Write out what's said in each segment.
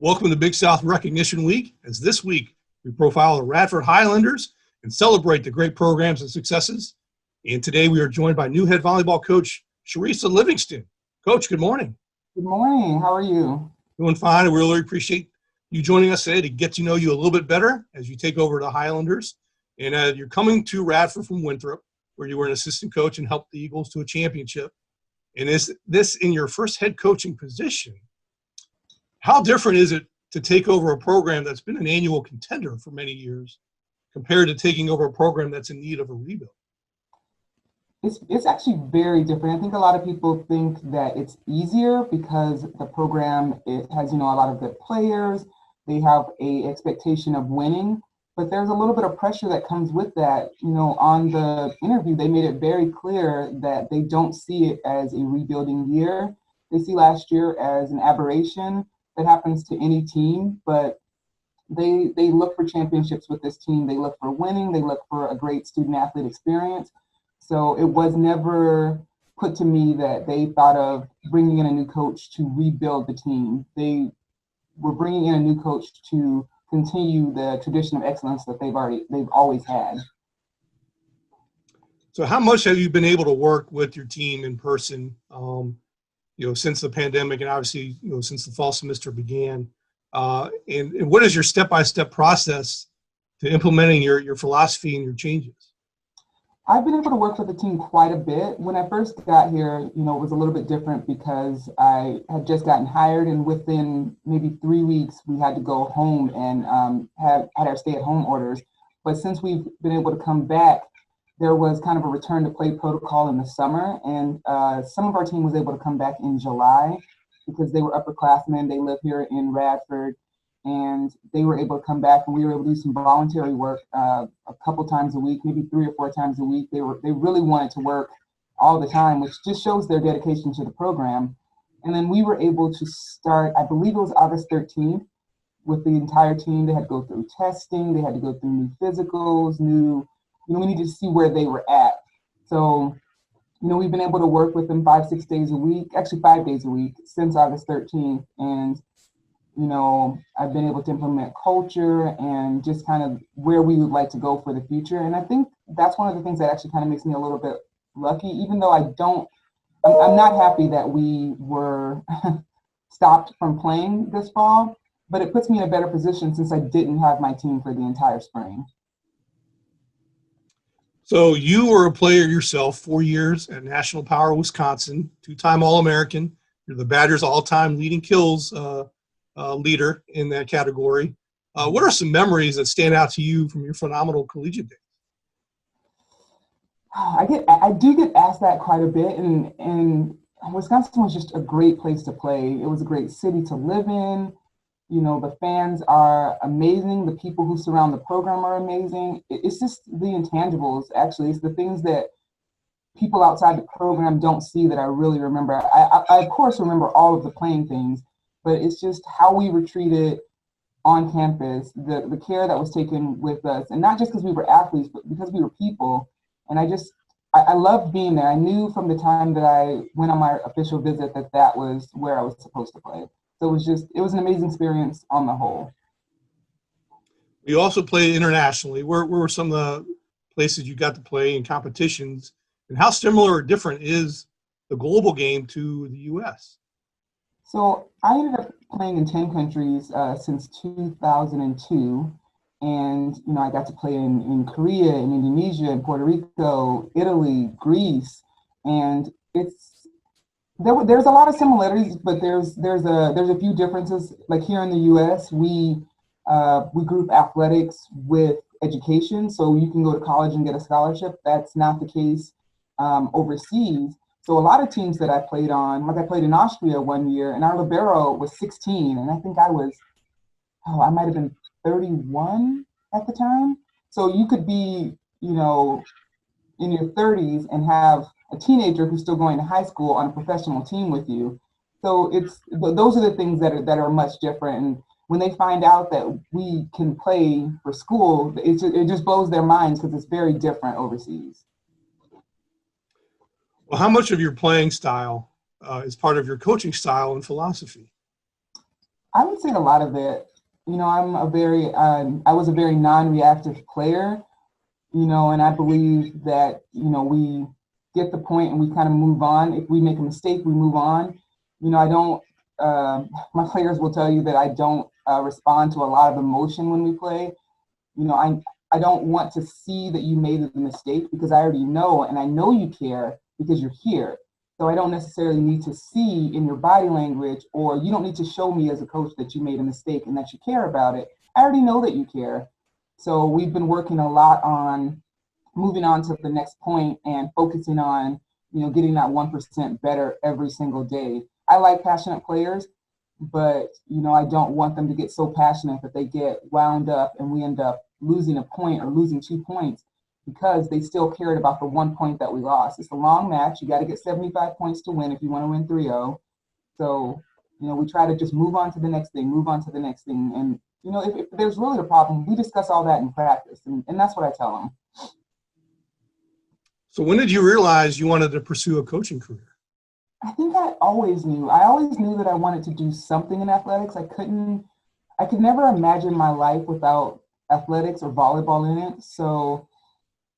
Welcome to Big South Recognition Week, as this week we profile the Radford Highlanders and celebrate the great programs and successes. And today we are joined by new head volleyball coach, Sherisa Livingston. Coach, good morning. Good morning. How are you? Doing fine. I really appreciate you joining us today to get to know you a little bit better as you take over the Highlanders. And you're coming to Radford from Winthrop, where you were an assistant coach and helped the Eagles to a championship. And is this in your first head coaching position? How different is it to take over a program that's been an annual contender for many years compared to taking over a program that's in need of a rebuild? It's actually very different. I think a lot of people think that it's easier because the program, it has, a lot of good players. They have a expectation of winning, but there's a little bit of pressure that comes with that. On the interview, they made it very clear that they don't see it as a rebuilding year. They see last year as an aberration that happens to any team, but they look for championships with this team. They look for winning. They look for a great student athlete experience. So it was never put to me that they thought of bringing in a new coach to rebuild the team. They were bringing in a new coach to continue the tradition of excellence that they've always had. So how much have you been able to work with your team in person, since the pandemic and obviously, since the fall semester began? And what is your step-by-step process to implementing your philosophy and your changes? I've been able to work with the team quite a bit. When I first got here, it was a little bit different because I had just gotten hired, and within maybe 3 weeks, we had to go home and had our stay-at-home orders. But since we've been able to come back, there was kind of a return to play protocol in the summer, and some of our team was able to come back in July because they were upperclassmen. They live here in Radford, and they were able to come back, and we were able to do some voluntary work a couple times a week, maybe 3 or 4 times a week. They really wanted to work all the time, which just shows their dedication to the program. And then we were able to start, I believe it was August 13th, with the entire team. They had to go through testing, they had to go through new physicals, we needed to see where they were at. So, we've been able to work with them 5-6 days a week, actually 5 days a week since August 13th. And, I've been able to implement culture and just kind of where we would like to go for the future. And I think that's one of the things that actually kind of makes me a little bit lucky, even though I'm not happy that we were stopped from playing this fall, but it puts me in a better position since I didn't have my team for the entire spring. So you were a player yourself, 4 years at National Power Wisconsin, 2-time All-American. You're the Badgers' all-time leading kills leader in that category. What are some memories that stand out to you from your phenomenal collegiate days? I do get asked that quite a bit, and Wisconsin was just a great place to play. It was a great city to live in. The fans are amazing. The people who surround the program are amazing. It's just the intangibles, actually. It's the things that people outside the program don't see that I really remember. I of course, remember all of the playing things, but it's just how we were treated on campus, the care that was taken with us, and not just because we were athletes, but because we were people. And I loved being there. I knew from the time that I went on my official visit that was where I was supposed to play. So it was an amazing experience on the whole. You also played internationally. Where were some of the places you got to play in competitions, and how similar or different is the global game to the U.S.? So I ended up playing in 10 countries since 2002. And, I got to play in Korea, in Indonesia, in Puerto Rico, Italy, Greece. And there's a lot of similarities, but there's a few differences. Like here in the U.S., we group athletics with education, so you can go to college and get a scholarship. That's not the case overseas. So a lot of teams that I played on, like I played in Austria one year, and our libero was 16, and I think I might have been 31 at the time. So you could be, in your 30s and have a teenager who's still going to high school on a professional team with you. So those are the things that are much different. And when they find out that we can play for school, it just blows their minds because it's very different overseas. Well, how much of your playing style is part of your coaching style and philosophy? I would say a lot of it. I was a very non-reactive player, and I believe that, we get the point and we kind of move on. If we make a mistake, we move on. I don't, my players will tell you that I don't respond to a lot of emotion when we play. You know, I don't want to see that you made a mistake because I already know, and I know you care because you're here. So I don't necessarily need to see in your body language, or you don't need to show me as a coach that you made a mistake and that you care about it. I already know that you care. So we've been working a lot on moving on to the next point and focusing on, getting that 1% better every single day. I like passionate players, but I don't want them to get so passionate that they get wound up and we end up losing a point or losing 2 points because they still cared about the 1 point that we lost. It's a long match. You got to get 75 points to win if you want to win 3-0. So, we try to just move on to the next thing, move on to the next thing. And, if there's really a problem, we discuss all that in practice. And that's what I tell them. So when did you realize you wanted to pursue a coaching career? I think I always knew. I always knew that I wanted to do something in athletics. I could never imagine my life without athletics or volleyball in it. So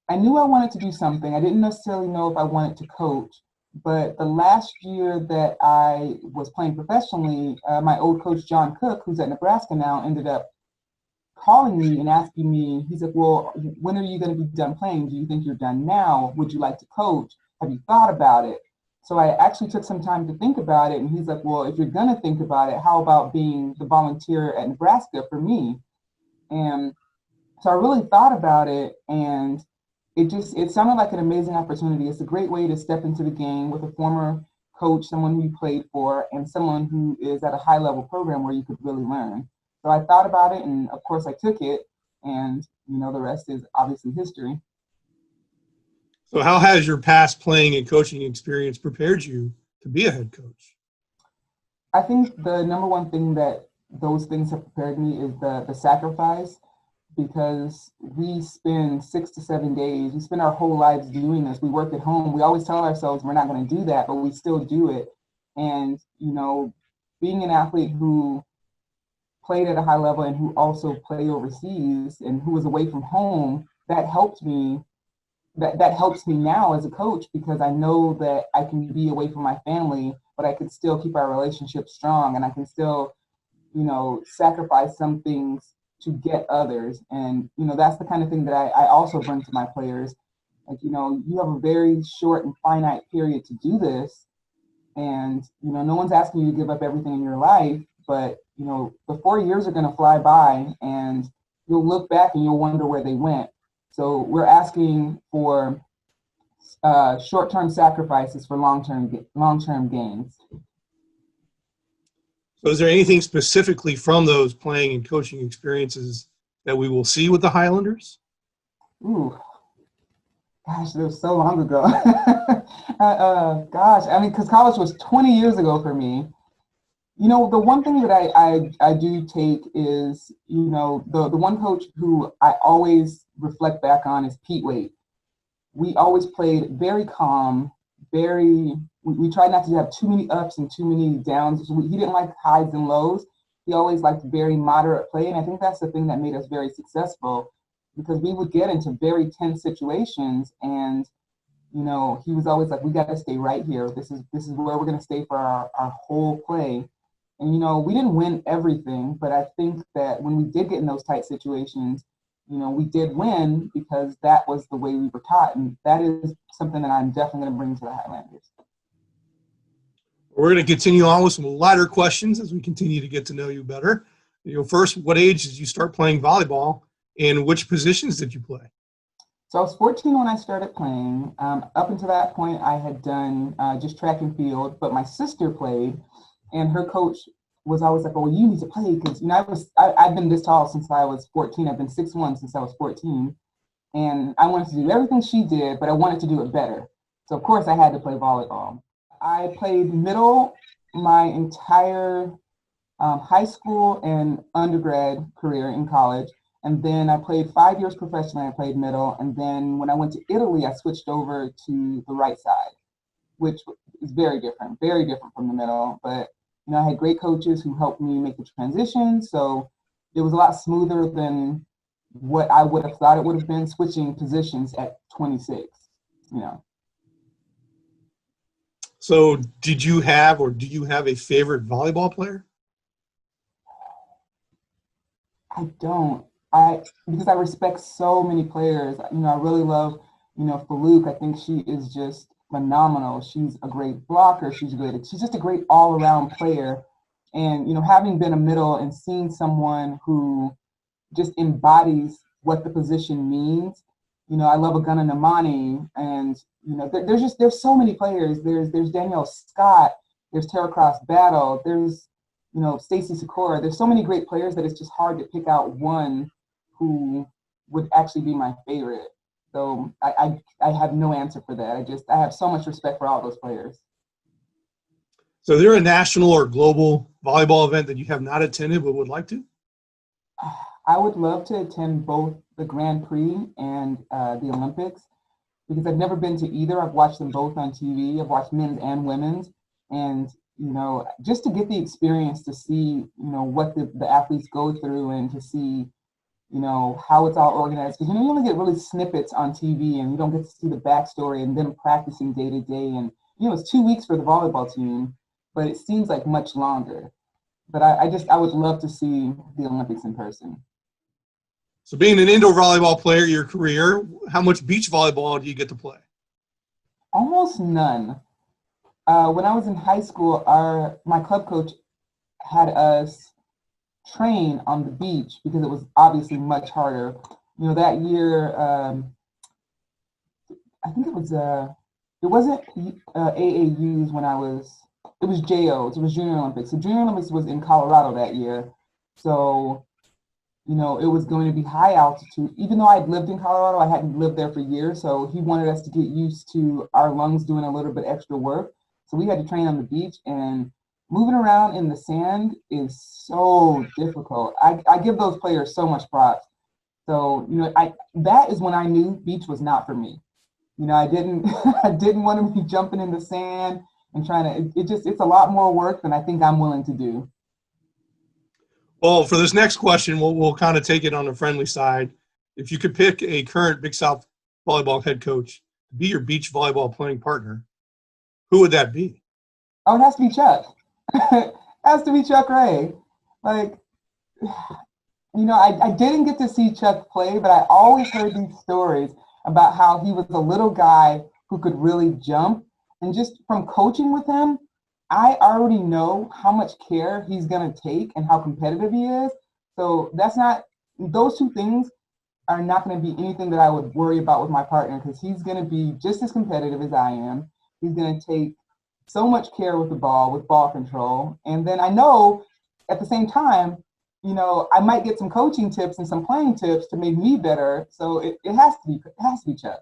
I knew I wanted to do something. I didn't necessarily know if I wanted to coach, but the last year that I was playing professionally, my old coach, John Cook, who's at Nebraska now, ended up calling me and asking me, he's like, well, when are you going to be done playing? Do you think you're done now? Would you like to coach? Have you thought about it? So I actually took some time to think about it. And he's like, well, if you're going to think about it, how about being the volunteer at Nebraska for me? And so I really thought about it, and it sounded like an amazing opportunity. It's a great way to step into the game with a former coach, someone who you played for, and someone who is at a high level program where you could really learn. So I thought about it, and of course I took it, and the rest is obviously history. So how has your past playing and coaching experience prepared you to be a head coach? I think the number one thing that those things have prepared me is the sacrifice, because we spend 6 to 7 days, we spend our whole lives doing this. We work at home. We always tell ourselves we're not going to do that, but we still do it. And, being an athlete who played at a high level and who also played overseas and who was away from home, that helped me. That helps me now as a coach, because I know that I can be away from my family, but I can still keep our relationship strong, and I can still, sacrifice some things to get others. And, that's the kind of thing that I also bring to my players. Like, you have a very short and finite period to do this. And, no one's asking you to give up everything in your life, but, the 4 years are going to fly by, and you'll look back and you'll wonder where they went. So we're asking for short-term sacrifices for long-term gains. So is there anything specifically from those playing and coaching experiences that we will see with the Highlanders? Ooh, gosh, it was so long ago. Gosh, I mean, because college was 20 years ago for me. The one thing that I do take is, the one coach who I always reflect back on is Pete Wade. We always played very calm, we tried not to have too many ups and too many downs. He didn't like highs and lows. He always liked very moderate play. And I think that's the thing that made us very successful, because we would get into very tense situations, and, he was always like, we got to stay right here. This is where we're going to stay for our whole play. And, we didn't win everything, but I think that when we did get in those tight situations, we did win because that was the way we were taught. And that is something that I'm definitely going to bring to the Highlanders. We're going to continue on with some lighter questions as we continue to get to know you better. First, what age did you start playing volleyball, and which positions did you play? So I was 14 when I started playing. Up until that point, I had done just track and field, but my sister played, and her coach was always like, oh, you need to play, because I've been this tall since I was 14. I've been 6'1" since I was 14, and I wanted to do everything she did, but I wanted to do it better. So of course I had to play volleyball. I played middle my entire high school and undergrad career in college, and then I played 5 years professionally. I played middle, and then when I went to Italy, I switched over to the right side, which is very different from the middle, but You know, I had great coaches who helped me make the transition. So it was a lot smoother than what I would have thought it would have been switching positions at 26, you know. So did you have or do you have a favorite volleyball player? I don't. Because I respect so many players. You know, I really love, you know, Faluke. I think she is just phenomenal. She's a great blocker. She's just a great all-around player. And, you know, having been a middle and seeing someone who just embodies what the position means. You know, I love Agana Namani, and you know, there's so many players. There's Danielle Scott, there's Tara Cross Battle, there's you know Stacy Sakura. There's so many great players that it's just hard to pick out one who would actually be my favorite. So I have no answer for that. I have so much respect for all those players. So is there a national or global volleyball event that you have not attended but would like to? I would love to attend both the Grand Prix and the Olympics because I've never been to either. I've watched them both on TV. I've watched men's and women's. And, you know, just to get the experience to see, you know, what the athletes go through and to see, you know, how it's all organized. Because, you know, you only get really snippets on TV and you don't get to see the backstory and them practicing day to day. And, you know, it's 2 weeks for the volleyball team, but it seems like much longer. But I would love to see the Olympics in person. So being an indoor volleyball player, your career, how much beach volleyball do you get to play? Almost none. When I was in high school, my club coach had us train on the beach because it was obviously much harder. You know, that year, I think it wasn't AAUs when it was JOs, it was Junior Olympics. So Junior Olympics was in Colorado that year. So you know, it was going to be high altitude. Even though I'd lived in Colorado, I hadn't lived there for years. So he wanted us to get used to our lungs doing a little bit extra work. So we had to train on the beach, and moving around in the sand is so difficult. I give those players so much props. So, you know, that is when I knew beach was not for me. You know, I didn't I didn't want to be jumping in the sand and trying to, it's a lot more work than I think I'm willing to do. Well, for this next question, we'll kind of take it on the friendly side. If you could pick a current Big South volleyball head coach to be your beach volleyball playing partner, who would that be? Oh, it has to be Chuck. It has to be Chuck Ray. Like, you know, I didn't get to see Chuck play, but I always heard these stories about how he was a little guy who could really jump. And just from coaching with him, I already know how much care he's going to take and how competitive he is. So those two things are not going to be anything that I would worry about with my partner because he's going to be just as competitive as I am. He's going to take so much care with the ball, with ball control. And then I know at the same time, you know, I might get some coaching tips and some playing tips to make me better. So it has to be Chuck.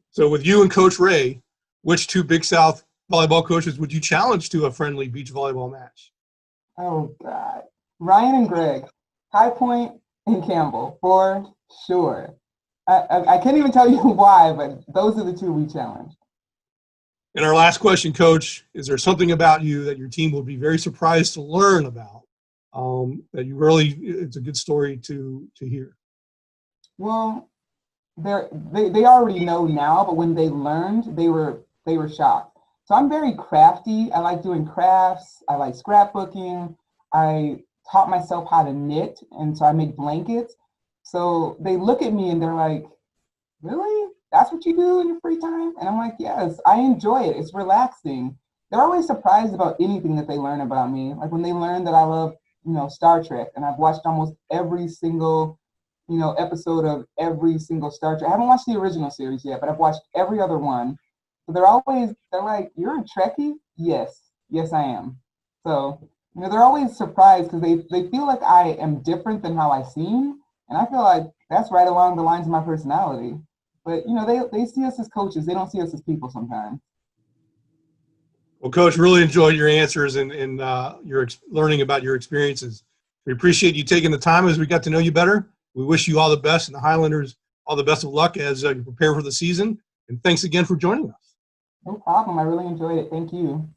So with you and Coach Ray, which two Big South volleyball coaches would you challenge to a friendly beach volleyball match? Oh, God. Ryan and Greg, High Point and Campbell, for sure. I can't even tell you why, but those are the two we challenge. And our last question, Coach, is there something about you that your team would be very surprised to learn about that you really, it's a good story to hear? Well, they already know now, but when they learned, they were shocked. So I'm very crafty. I like doing crafts. I like scrapbooking. I taught myself how to knit, and so I make blankets. So they look at me and they're like, really? That's what you do in your free time? And I'm like, yes, I enjoy it. It's relaxing. They're always surprised about anything that they learn about me. Like when they learn that I love, you know, Star Trek, and I've watched almost every single, you know, episode of every single Star Trek. I haven't watched the original series yet, but I've watched every other one. So they're like, you're a Trekkie? Yes, I am. So, you know, they're always surprised because they feel like I am different than how I seem. And I feel like that's right along the lines of my personality. But, you know, they see us as coaches. They don't see us as people sometimes. Well, Coach, really enjoyed your answers and your learning about your experiences. We appreciate you taking the time as we got to know you better. We wish you all the best, and the Highlanders all the best of luck as you prepare for the season. And thanks again for joining us. No problem. I really enjoyed it. Thank you.